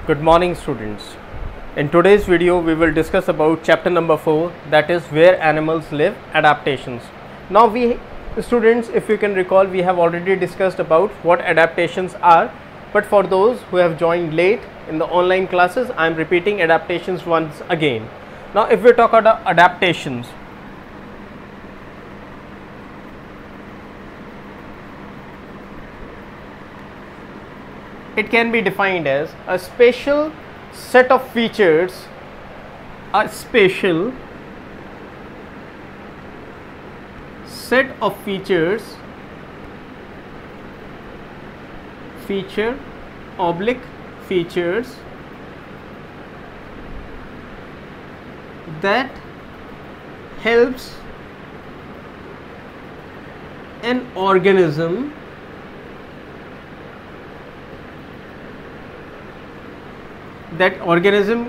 Good morning students. In today's video we will discuss about chapter number 4, that is where animals live, adaptations. Now we students, if you can recall, we have already discussed about what adaptations are, but for those who have joined late in the online classes, I am repeating adaptations once again. Now if we talk about adaptations, it can be defined as a special set of features, features that helps an organism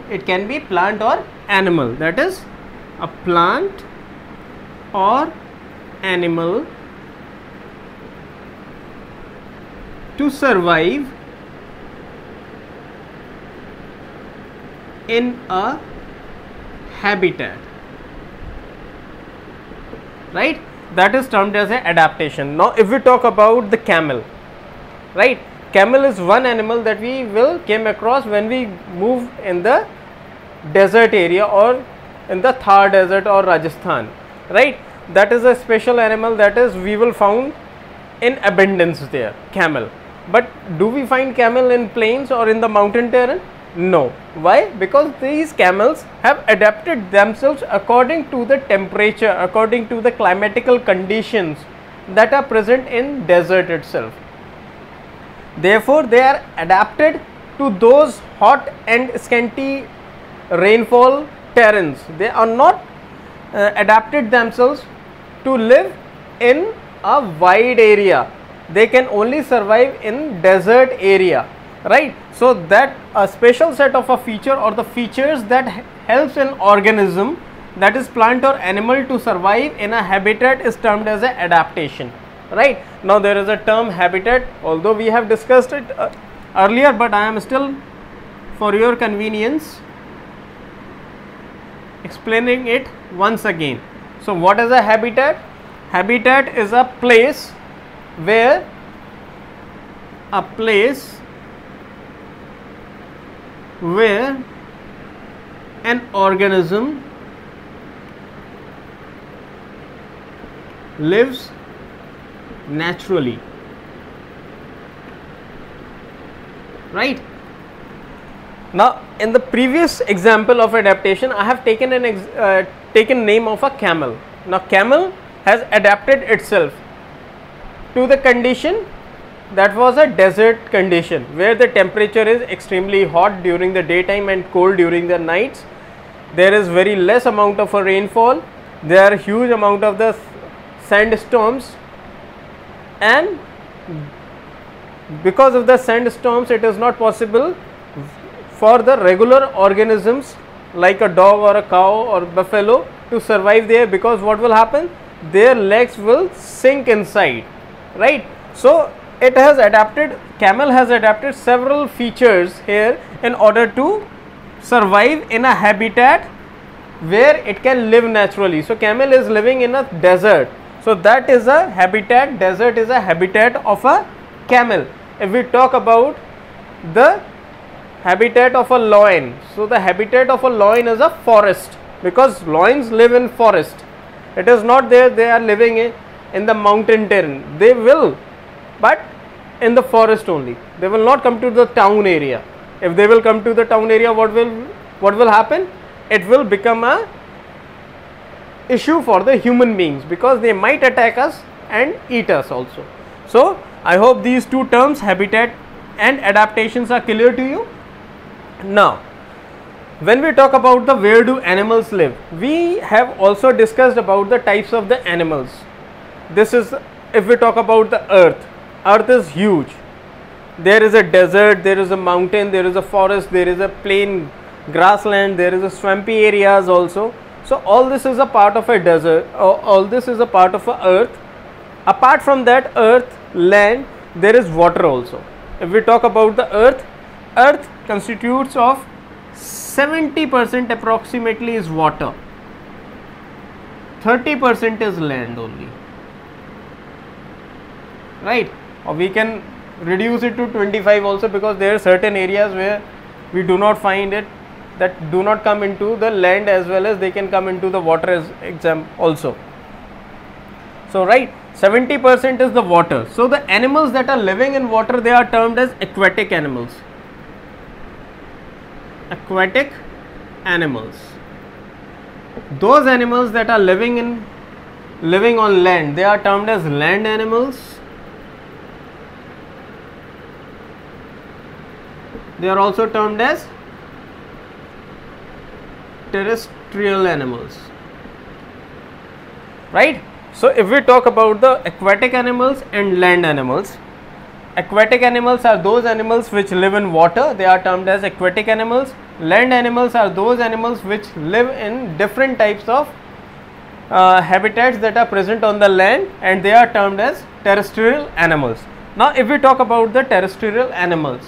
it can be plant or animal, that is a plant or animal to survive in a habitat, right? That is termed as an adaptation. Now if we talk about the camel, right? Camel is one animal that we will came across when we move in the desert area or in the Thar desert or Rajasthan, right? That is a special animal that is we will found in abundance there, camel. But do we find camel in plains or in the mountain terrain? No. Why? Because these camels have adapted themselves according to the temperature, according to the climatical conditions that are present in desert itself. Therefore, they are adapted to those hot and scanty rainfall terrains. They are not adapted themselves to live in a wide area. They can only survive in desert area, right? So that a special set of a feature or the features that helps an organism, that is plant or animal, to survive in a habitat is termed as an adaptation, right? Now there is a term habitat, although we have discussed it earlier, but I am still for your convenience explaining it once again. So what is a habitat? Habitat is a place where an organism lives naturally, right? Now in the previous example of adaptation, I have taken taken name of a camel. Now camel has adapted itself to the condition that was a desert condition, where the temperature is extremely hot during the daytime and cold during the nights. There is very less amount of a rainfall, there are huge amount of the sandstorms, and because of the sandstorms it is not possible for the regular organisms like a dog or a cow or buffalo to survive there, because what will happen, their legs will sink inside, right? So it has adapted, camel has adapted several features here in order to survive in a habitat where it can live naturally. So camel is living in a desert, so that is a habitat, desert is a habitat of a camel. If we talk about the habitat of a lion, so the habitat of a lion is a forest, because lions live in forest. It is not there they are living in the mountain terrain, they will, but in the forest only. They will not come to the town area. If they will come to the town area, what will happen? It will become a issue for the human beings, because they might attack us and eat us also. So I hope these two terms, habitat and adaptations, are clear to you. Now when we talk about the where do animals live, we have also discussed about the types of the animals. This is, if we talk about the earth is huge. There is a desert, there is a mountain, there is a forest, there is a plain grassland, there is a swampy areas also. So all this is a part of a desert, all this is a part of a earth. Apart from that earth, land, there is water also. If we talk about the earth constitutes of 70% approximately is water, 30% is land only, right? Or we can reduce it to 25 also, because there are certain areas where we do not find it, that do not come into the land as well as they can come into the water as exam also. So right, 70% is the water. So the animals that are living in water, they are termed as aquatic animals. Aquatic animals. Those animals that are living on land, they are termed as land animals. They are also termed as terrestrial animals, right? So if we talk about the aquatic animals and land animals, aquatic animals are those animals which live in water, they are termed as aquatic animals. Land animals are those animals which live in different types of habitats that are present on the land, and they are termed as terrestrial animals. Now if we talk about the terrestrial animals,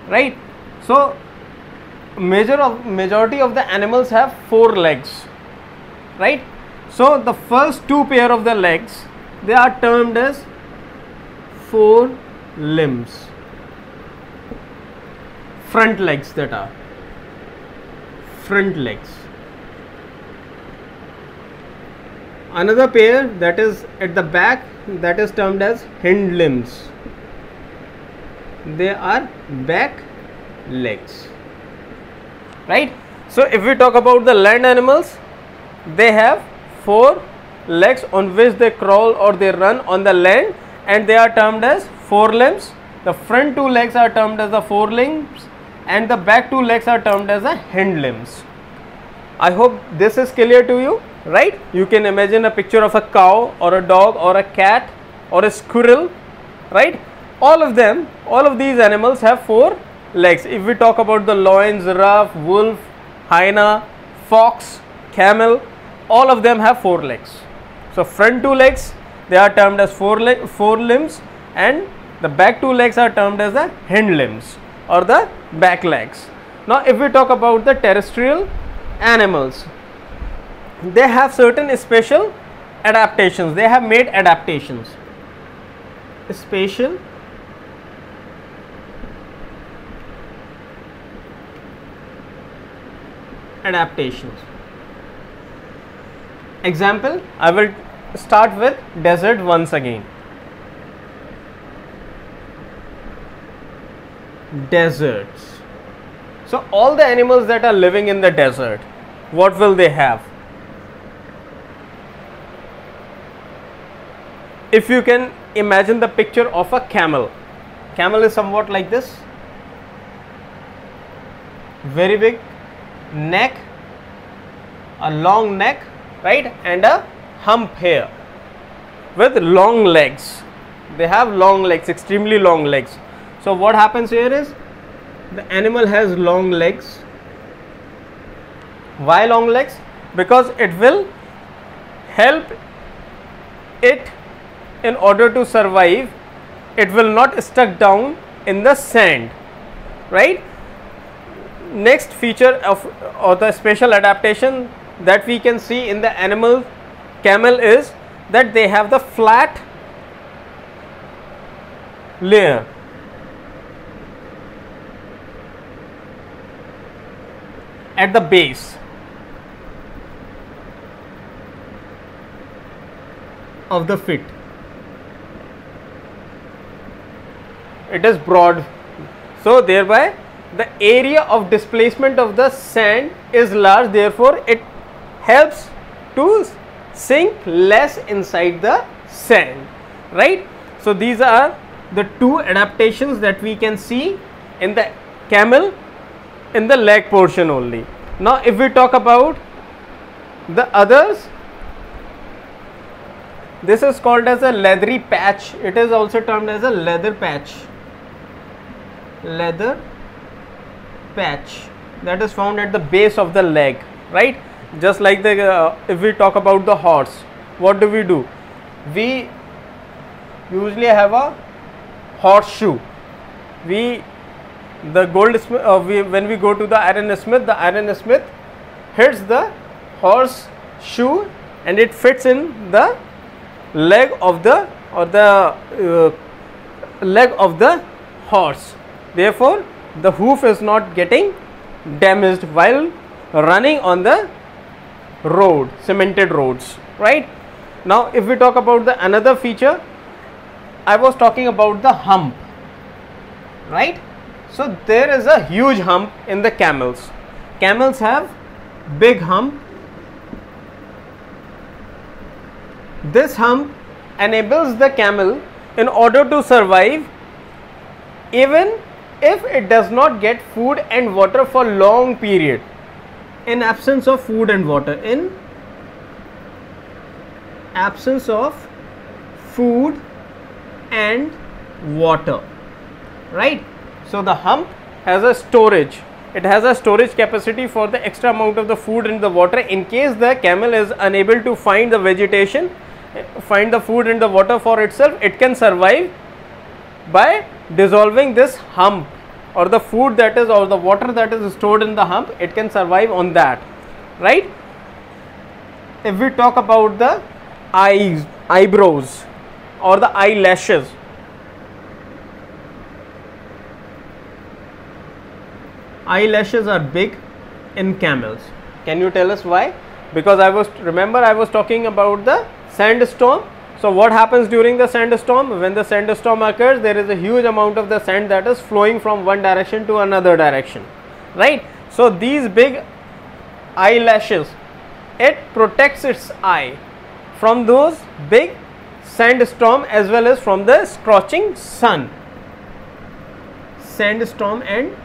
right, so majority of the animals have 4 legs, right? So the first 2 pair of the legs, they are termed as 4 limbs, front legs, that are front legs. Another pair that is at the back, that is termed as hind limbs. They are back legs, right? So if we talk about the land animals, they have 4 legs on which they crawl or they run on the land, and they are termed as 4 limbs. The front 2 legs are termed as the 4 limbs, and the back 2 legs are termed as the hind limbs. I hope this is clear to you, right? You can imagine a picture of a cow or a dog or a cat or a squirrel, right? All of these animals have 4 legs. If we talk about the lion, giraffe, wolf, hyena, fox, camel, all of them have 4 legs. So front 2 legs, they are termed as 4 limbs, and the back 2 legs are termed as the hind limbs or the back legs. Now if we talk about the terrestrial animals, they have certain special adaptations. They have made adaptations, spatial adaptations. Example, I will start with desert once again. Deserts. So all the animals that are living in the desert, what will they have? If you can imagine the picture of a camel. Camel is somewhat like this. Very big neck, a long neck, right, and a hump here with long legs. They have long legs, extremely long legs. So what happens here is, the animal has long legs. Why long legs? Because it will help it in order to survive. It will not stuck down in the sand, right? Next feature of the special adaptation that we can see in the camel is that they have the flat layer. At the base of the feet, it is broad, so thereby the area of displacement of the sand is large, therefore it helps to sink less inside the sand, right? So these are the 2 adaptations that we can see in the camel in the leg portion only. Now if we talk about the others, this is called as a leathery patch. It is also termed as a leather patch. Leather patch, that is found at the base of the leg, right? Just like the if we talk about the horse, what do? We usually have a horseshoe. We the when we go to the iron smith hits the horseshoe and it fits in the leg of the leg of the horse. Therefore, the hoof is not getting damaged while running on the road, cemented roads, right? Now, if we talk about the another feature, I was talking about the hump, right? So, there is a huge hump in the camels. Camels have big hump. This hump enables the camel in order to survive even if it does not get food and water for long period. In absence of food and water, in absence of food and water, right? So the hump has a storage. It has a storage capacity for the extra amount of the food and the water in case the camel is unable to find the vegetation, find the food and the water for itself. It can survive by dissolving this hump, or the food that is, or the water that is stored in the hump. It can survive on that, right? If we talk about the eyebrows or the eyelashes, eyelashes are big in camels. Can you tell us why? Because I was talking about the sandstorm. So what happens during the sandstorm? When the sandstorm occurs, there is a huge amount of the sand that is flowing from one direction to another direction, right? So these big eyelashes, it protects its eye from those big sandstorm as well as from the scorching sun. Sandstorm and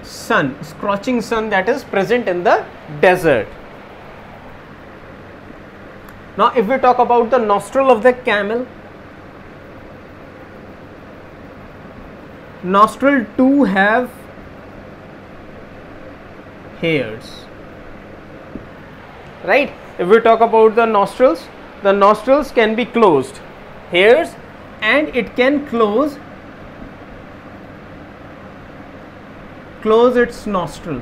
sun, scorching sun that is present in the desert. Now, if we talk about the nostril of the camel, nostril too have hairs, right? If we talk about the nostrils can be closed, hairs, and it can close its nostril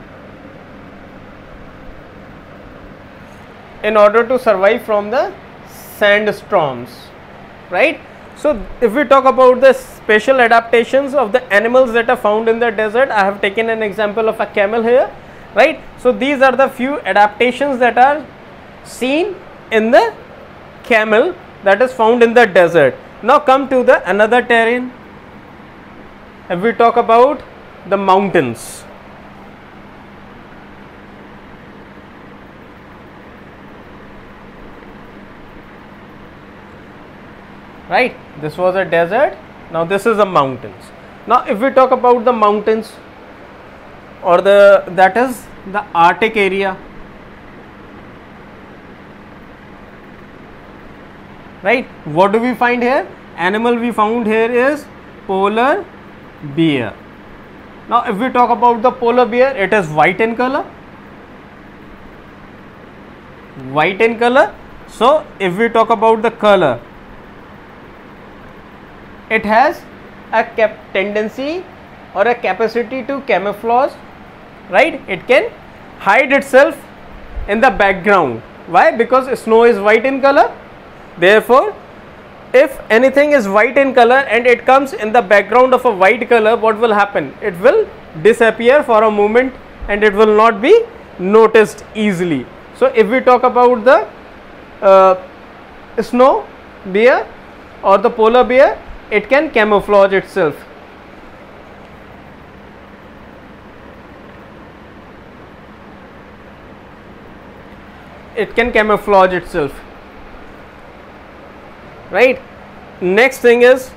in order to survive from the sandstorms, right? So if we talk about the special adaptations of the animals that are found in the desert, I have taken an example of a camel here, right? So these are the few adaptations that are seen in the camel that is found in the desert. Now come to the another terrain. If we talk about the mountains, right? This was a desert. Now this is the mountains. Now if we talk about the mountains, or that is the Arctic area, right? What do we find here? Animal we found here is polar bear. Now if we talk about the polar bear, it is white in color. White in color. So if we talk about the color, it has a tendency or a capacity to camouflage, right? It can hide itself in the background. Why? Because snow is white in color. Therefore, if anything is white in color and it comes in the background of a white color, what will happen? It will disappear for a moment and it will not be noticed easily. So if we talk about the snow bear or the polar bear, it can camouflage itself. It can camouflage itself, right? Next thing is,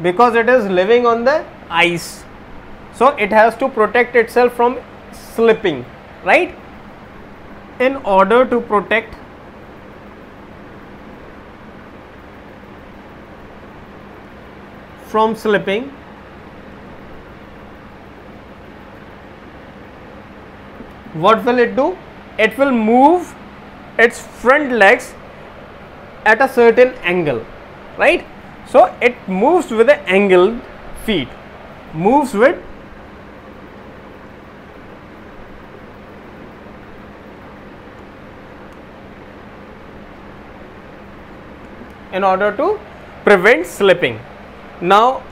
because it is living on the ice, so it has to protect itself from slipping, right? In order to protect from slipping, what will it do? It will move its front legs at a certain angle, right? So it moves with the angled feet, moves with in order to prevent slipping. Now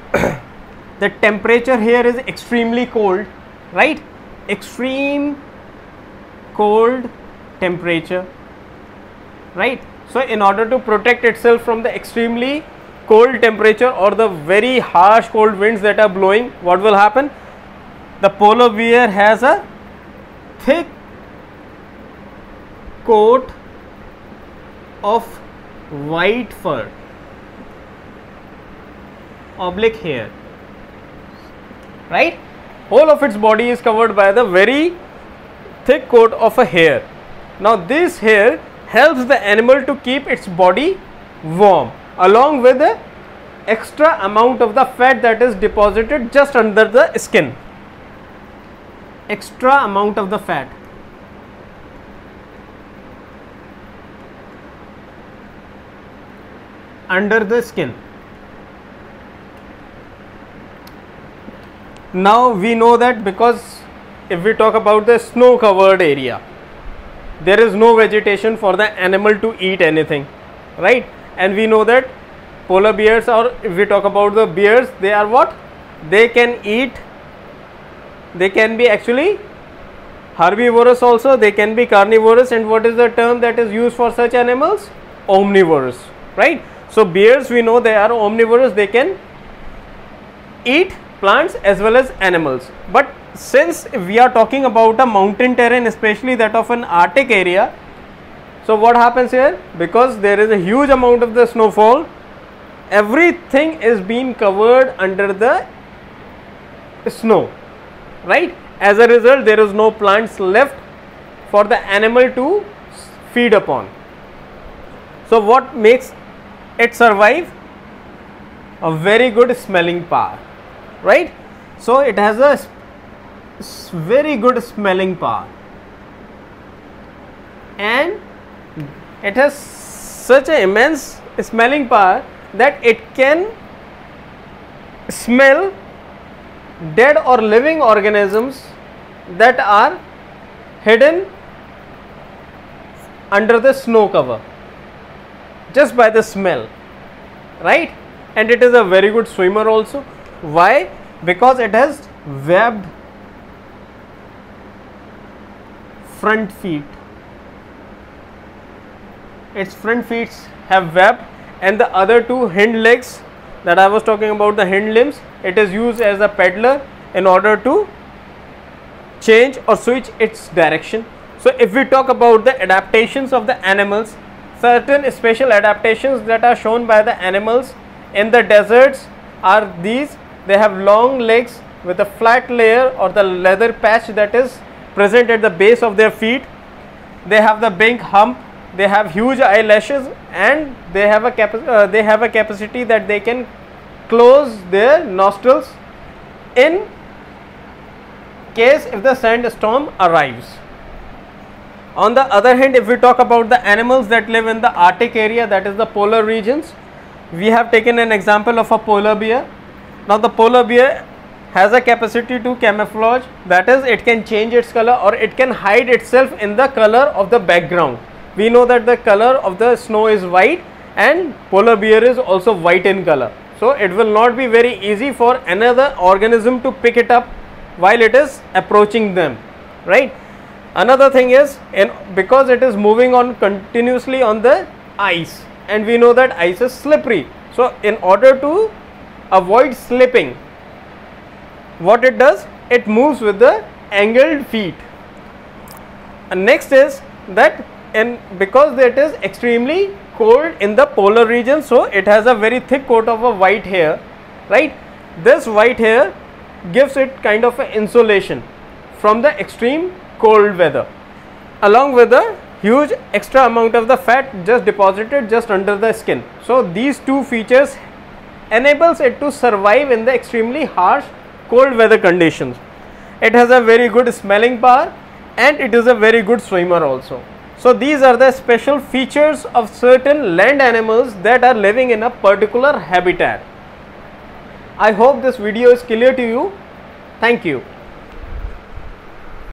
the temperature here is extremely cold, right? Extreme cold temperature, right? So in order to protect itself from the extremely cold temperature or the very harsh cold winds that are blowing, what will happen? The polar bear has a thick coat of white fur oblique hair, right? Whole of its body is covered by the very thick coat of a hair. Now this hair helps the animal to keep its body warm, along with the extra amount of the fat that is deposited just under the skin. Extra amount of the fat under the skin. Now we know that because if we talk about the snow covered area, there is no vegetation for the animal to eat anything, right? And we know that polar bears, or if we talk about the bears, they are what? They can eat, they can be actually herbivorous also, they can be carnivorous. And what is the term that is used for such animals? Omnivorous, right? So bears, we know they are omnivorous, they can eat plants as well as animals. But since we are talking about a mountain terrain, especially that of an Arctic area, so what happens here? Because there is a huge amount of the snowfall, everything is being covered under the snow, right? As a result, there is no plants left for the animal to feed upon. So what makes it survive? A very good smelling power, right? So it has a very good smelling power, and it has such an immense smelling power that it can smell dead or living organisms that are hidden under the snow cover just by the smell, right? And it is a very good swimmer also. Why? Because it has webbed front feet. Its front feet have webbed, and the other two hind legs that I was talking about, the hind limbs, it is used as a peddler in order to change or switch its direction. So if we talk about the adaptations of the animals, certain special adaptations that are shown by the animals in the deserts are these. They have long legs with a flat layer or the leather patch that is present at the base of their feet. They have the big hump, they have huge eyelashes, and they have a capacity that they can close their nostrils in case if the sandstorm arrives. On the other hand, if we talk about the animals that live in the Arctic area, that is the polar regions, we have taken an example of a polar bear. Now the polar bear has a capacity to camouflage, that is, it can change its color or it can hide itself in the color of the background. We know that the color of the snow is white and polar bear is also white in color. So it will not be very easy for another organism to pick it up while it is approaching them, right? Another thing is, because it is moving on continuously on the ice, and we know that ice is slippery. So in order to avoid slipping, what it does, it moves with the angled feet. And next is that because it is extremely cold in the polar region, so it has a very thick coat of a white hair, right? This white hair gives it kind of an insulation from the extreme cold weather, along with a huge extra amount of the fat just deposited just under the skin. So these two features enables it to survive in the extremely harsh cold weather conditions. It has a very good smelling power and it is a very good swimmer also. So these are the special features of certain land animals that are living in a particular habitat. I hope this video is clear to you. Thank you.